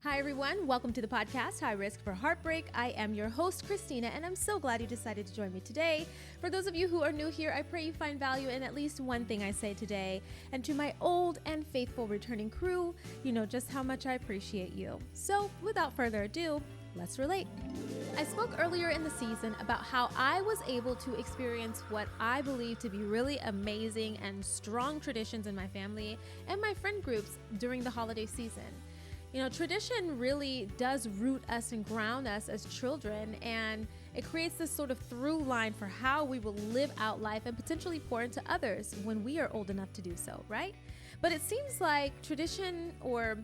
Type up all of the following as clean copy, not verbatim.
Hi, everyone. Welcome to the podcast, High Risk for Heartbreak. I am your host, Christina, and I'm so glad you decided to join me today. For those of you who are new here, I pray you find value in at least one thing I say today. And to my old and faithful returning crew, you know just how much I appreciate you. So without further ado, let's relate. I spoke earlier in the season about how I was able to experience what I believe to be really amazing and strong traditions in my family and my friend groups during the holiday season. You know, tradition really does root us and ground us as children, and it creates this sort of through line for how we will live out life and potentially pour into others when we are old enough to do so, right? But it seems like tradition or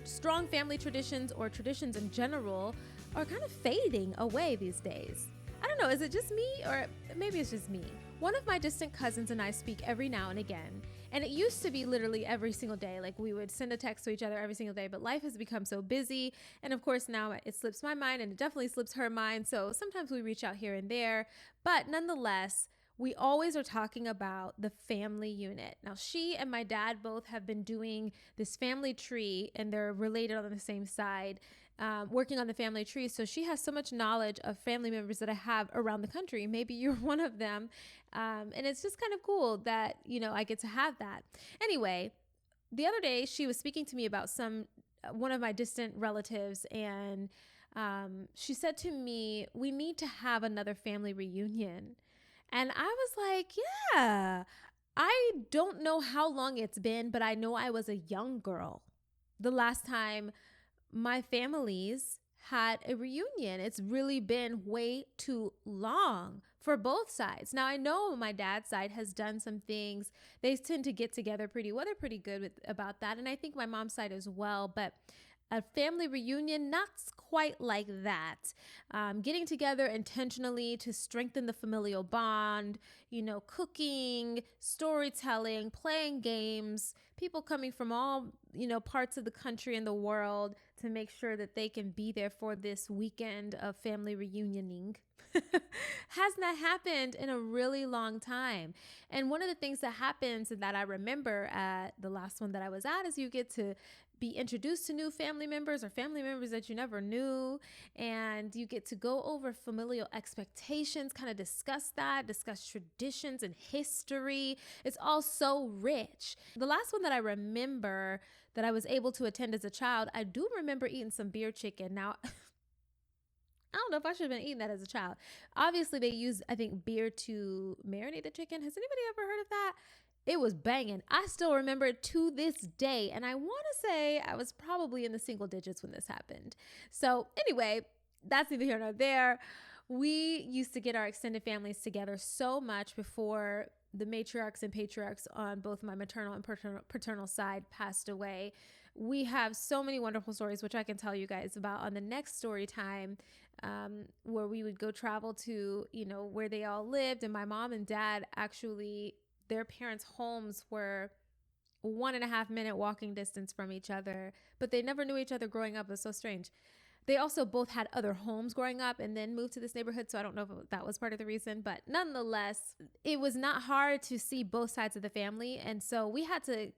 strong family traditions or traditions in general are kind of fading away these days. I don't know, is it just me or maybe it's just me? One of my distant cousins and I speak every now and again, and it used to be literally every single day. Like we would send a text to each other every single day, but life has become so busy. And of course now it slips my mind and it definitely slips her mind. So sometimes we reach out here and there, but nonetheless, we always are talking about the family unit. Now, she and my dad both have been doing this family tree, and they're related on the same side, working on the family tree. So she has so much knowledge of family members that I have around the country. Maybe you're one of them. And it's just kind of cool that, you know, I get to have that. Anyway, the other day she was speaking to me about one of my distant relatives, and she said to me, we need to have another family reunion. And I was like, yeah, I don't know how long it's been, but I know I was a young girl the last time my families had a reunion. It's really been way too long for both sides. Now, I know my dad's side has done some things. They tend to get together they're pretty good about that. And I think my mom's side as well. But a family reunion, not quite like that. Getting together intentionally to strengthen the familial bond, you know, cooking, storytelling, playing games, people coming from all, you know, parts of the country and the world to make sure that they can be there for this weekend of family reunioning. Has not happened in a really long time. And one of the things that happens that I remember at the last one that I was at is you get to be introduced to new family members or family members that you never knew. And you get to go over familial expectations, kind of discuss traditions and history. It's all so rich. The last one that I remember that I was able to attend as a child, I do remember eating some beer chicken. Now, I don't know if I should have been eating that as a child. Obviously, they use, I think, beer to marinate the chicken. Has anybody ever heard of that? It was banging. I still remember it to this day. And I want to say I was probably in the single digits when this happened. So anyway, that's neither here nor there. We used to get our extended families together so much before the matriarchs and patriarchs on both my maternal and paternal side passed away. We have so many wonderful stories, which I can tell you guys about on the next story time, where we would go travel to, you know, where they all lived. And my mom and dad actually, their parents' homes were 1.5 minute walking distance from each other, but they never knew each other growing up. It was so strange. They also both had other homes growing up and then moved to this neighborhood. So I don't know if that was part of the reason, but nonetheless, it was not hard to see both sides of the family. And so we had to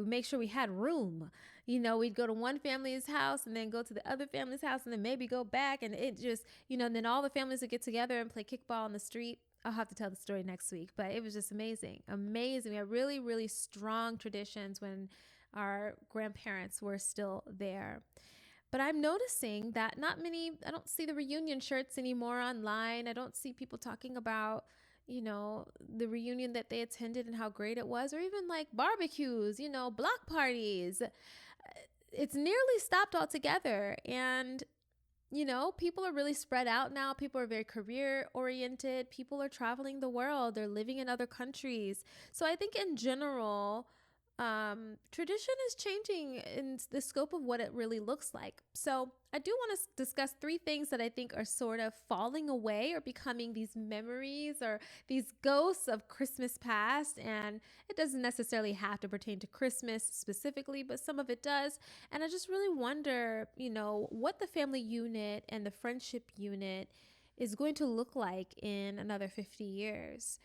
make sure we had room. You know, we'd go to one family's house and then go to the other family's house and then maybe go back. And it just, you know, and then all the families would get together and play kickball on the street. I'll have to tell the story next week, but it was just amazing. Amazing. We had really, really strong traditions when our grandparents were still there. But I'm noticing that I don't see the reunion shirts anymore online. I don't see people talking about, you know, the reunion that they attended and how great it was, or even like barbecues, you know, block parties. It's nearly stopped altogether. And, you know, people are really spread out now. People are very career oriented. People are traveling the world. They're living in other countries. So I think in general, tradition is changing in the scope of what it really looks like. So I do want to discuss 3 things that I think are sort of falling away or becoming these memories or these ghosts of Christmas past. And it doesn't necessarily have to pertain to Christmas specifically, but some of it does. And I just really wonder, you know, what the family unit and the friendship unit is going to look like in another 50 years.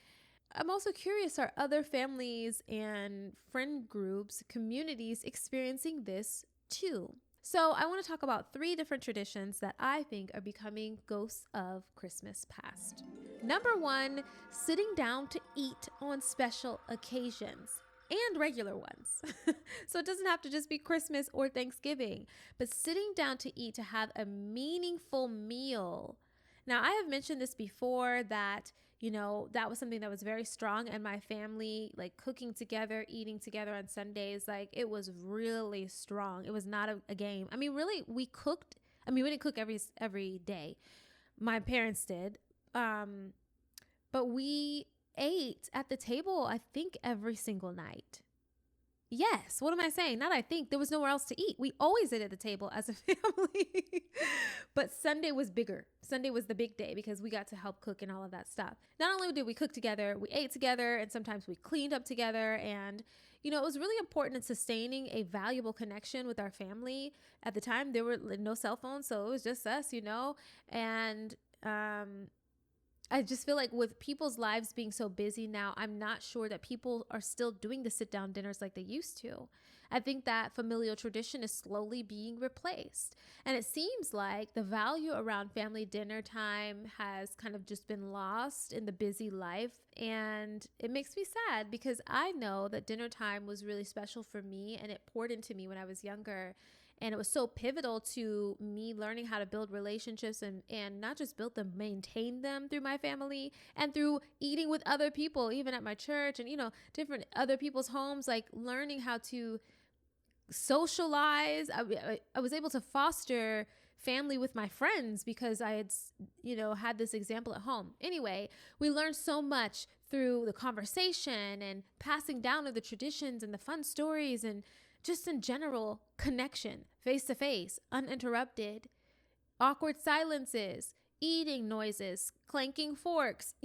I'm also curious, are other families and friend groups, communities experiencing this 2. So I want to talk about 3 different traditions that I think are becoming ghosts of Christmas past. Number 1, sitting down to eat on special occasions and regular ones. So it doesn't have to just be Christmas or Thanksgiving, but sitting down to eat, to have a meaningful meal. Now, I have mentioned this before that, that was something that was very strong in my family, like cooking together, eating together on Sundays. Like, it was really strong. It was not a game. I mean, really, we cooked. I mean, we didn't cook every day. My parents did. But we ate at the table, I think, every single night. Yes. What am I saying? Not I think. There was nowhere else to eat. We always ate at the table as a family. But Sunday was bigger. Sunday was the big day because we got to help cook and all of that stuff. Not only did we cook together, we ate together, and sometimes we cleaned up together. And, it was really important in sustaining a valuable connection with our family. At the time, there were no cell phones, so it was just us, and I just feel like with people's lives being so busy now, I'm not sure that people are still doing the sit-down dinners like they used to. I think that familial tradition is slowly being replaced. And it seems like the value around family dinner time has kind of just been lost in the busy life. And it makes me sad because I know that dinner time was really special for me and it poured into me when I was younger. And it was so pivotal to me learning how to build relationships and not just build them, maintain them through my family and through eating with other people, even at my church and, different other people's homes, like learning how to socialize. I was able to foster family with my friends because I had, had this example at home. Anyway, we learned so much through the conversation and passing down of the traditions and the fun stories and just in general connection, face to face, uninterrupted, awkward silences, eating noises, clanking forks,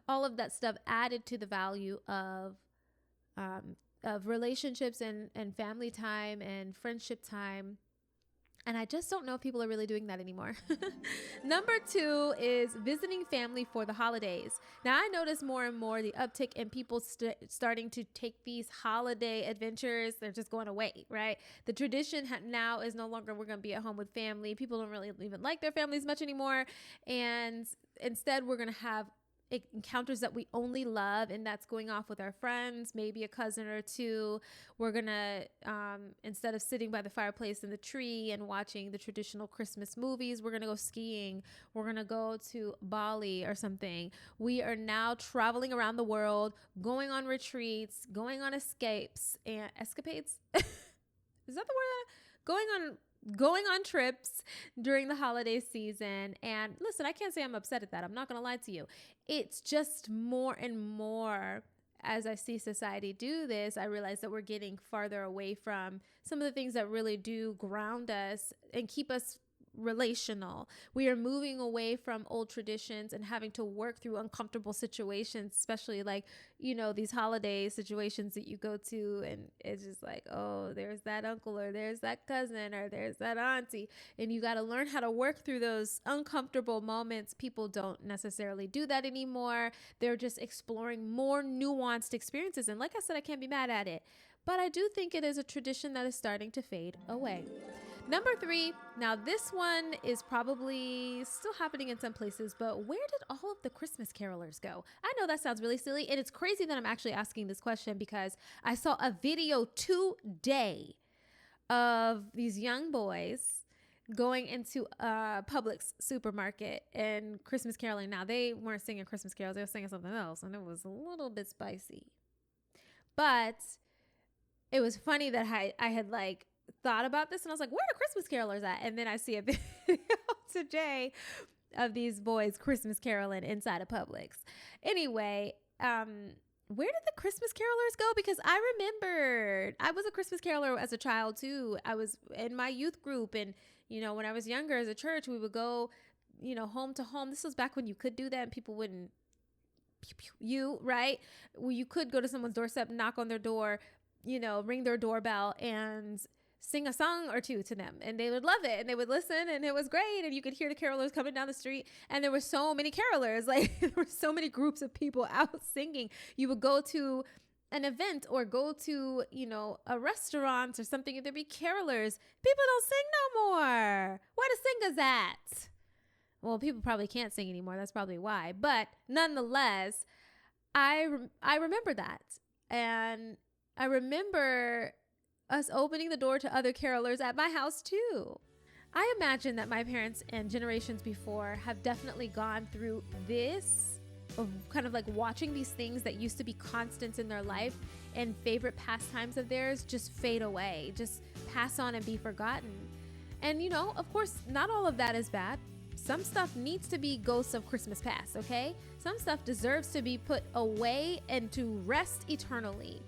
all of that stuff added to the value of relationships and family time and friendship time. And I just don't know if people are really doing that anymore. Number 2 is visiting family for the holidays. Now, I notice more and more the uptick in people starting to take these holiday adventures. They're just going away, right? The tradition now is no longer we're going to be at home with family. People don't really even like their families much anymore. And instead, we're going to have encounters that we only love, and that's going off with our friends, maybe a cousin or 2. We're gonna instead of sitting by the fireplace in the tree and watching the traditional Christmas movies, we're gonna go skiing. We're gonna go to Bali or something. We are now traveling around the world, going on retreats, going on escapades. Is that the word? Going on trips during the holiday season. And listen, I can't say I'm upset at that. I'm not going to lie to you. It's just more and more as I see society do this, I realize that we're getting farther away from some of the things that really do ground us and keep us relational. We are moving away from old traditions and having to work through uncomfortable situations, especially like, these holiday situations that you go to and it's just like, oh, there's that uncle or there's that cousin or there's that auntie. And you got to learn how to work through those uncomfortable moments. People don't necessarily do that anymore. They're just exploring more nuanced experiences. And like I said, I can't be mad at it. But I do think it is a tradition that is starting to fade away. Number 3, now this one is probably still happening in some places, but where did all of the Christmas carolers go? I know that sounds really silly, and it's crazy that I'm actually asking this question because I saw a video today of these young boys going into a Publix supermarket and Christmas caroling. Now, they weren't singing Christmas carols, they were singing something else, and it was a little bit spicy. But it was funny that I had thought about this and I was like, where are Christmas carolers at? And then I see a video today of these boys Christmas caroling inside a Publix. Anyway, where did the Christmas carolers go? Because I remembered I was a Christmas caroler as a child too. I was in my youth group, and when I was younger as a church, we would go, home to home. This was back when you could do that and people wouldn't right? Well, you could go to someone's doorstep, knock on their door, ring their doorbell and sing a song or two to them, and they would love it and they would listen, and it was great. And you could hear the carolers coming down the street, and there were so many carolers, there were so many groups of people out singing. You would go to an event or go to, a restaurant or something, if there be carolers, people don't sing no more. Where the singers at? Well, people probably can't sing anymore. That's probably why. But nonetheless, I remember that. And I remember us opening the door to other carolers at my house too. I imagine that my parents and generations before have definitely gone through this of kind of like watching these things that used to be constants in their life and favorite pastimes of theirs just fade away, just pass on and be forgotten. And of course, not all of that is bad. Some stuff needs to be ghosts of Christmas past, okay? Some stuff deserves to be put away and to rest eternally.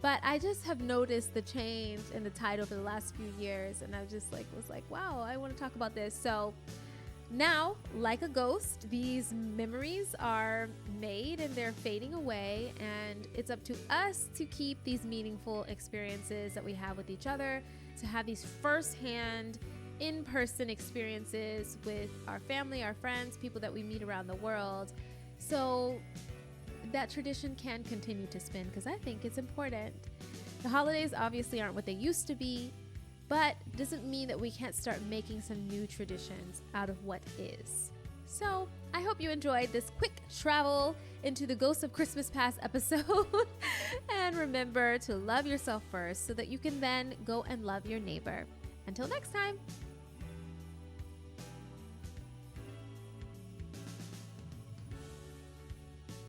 But I just have noticed the change in the tide over the last few years, and I just was like, wow, I want to talk about this. So now, like a ghost, these memories are made and they're fading away, and it's up to us to keep these meaningful experiences that we have with each other, to have these firsthand, in-person experiences with our family, our friends, people that we meet around the world, so that tradition can continue to spin, because I think it's important. The holidays obviously aren't what they used to be, but doesn't mean that we can't start making some new traditions out of what is. So I hope you enjoyed this quick travel into the Ghosts of Christmas Past episode. And remember to love yourself first so that you can then go and love your neighbor. Until next time.